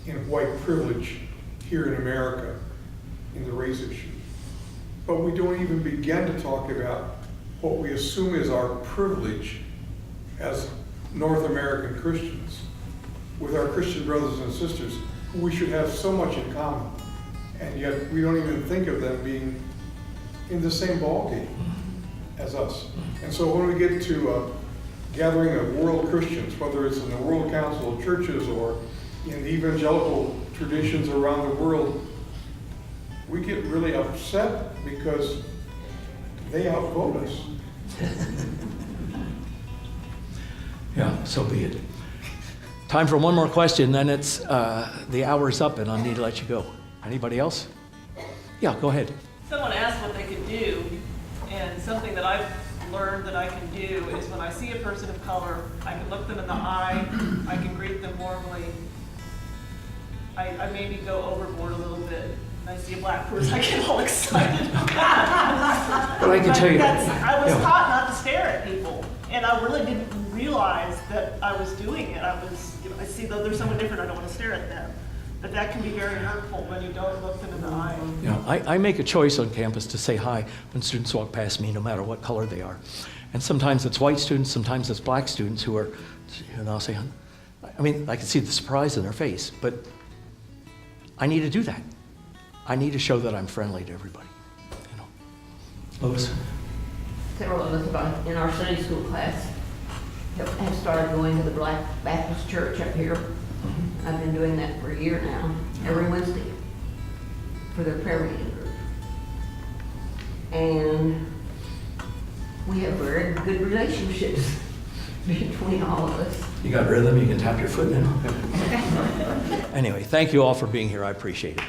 in white privilege here in America in the race issue. But we don't even begin to talk about what we assume is our privilege as North American Christians with our Christian brothers and sisters, who we should have so much in common. And yet we don't even think of them being in the same ballgame as us. And so when we get to a gathering of world Christians, whether it's in the World Council of Churches or in the evangelical traditions around the world, we get really upset because they outvote us. yeah, so be it. Time for one more question, then it's the hour's up and I need to let you go. Anybody else? Yeah, go ahead. Someone asked what they could do, and something that I've learned that I can do is when I see a person of color, I can look them in the eye, I can greet them warmly. I maybe go overboard a little bit. I see a black person, I get all excited. But I can tell you, I was taught not to stare at people, and I really didn't realize that I was doing it. I see that there's someone different, I don't want to stare at them. But that can be very hurtful when you don't look them in the eye. Yeah, I make a choice on campus to say hi when students walk past me, no matter what color they are. And sometimes it's white students, sometimes it's black students who are, and I'll say, I mean, I can see the surprise in their face, but I need to do that. I need to show that I'm friendly to everybody. You know. Lois? Several of us in our Sunday school class have started going to the Black Baptist Church up here. I've been doing that for a year now, every Wednesday, for their prayer meeting group. And we have very good relationships between all of us. You got rhythm, you can tap your foot now. Anyway, thank you all for being here. I appreciate it.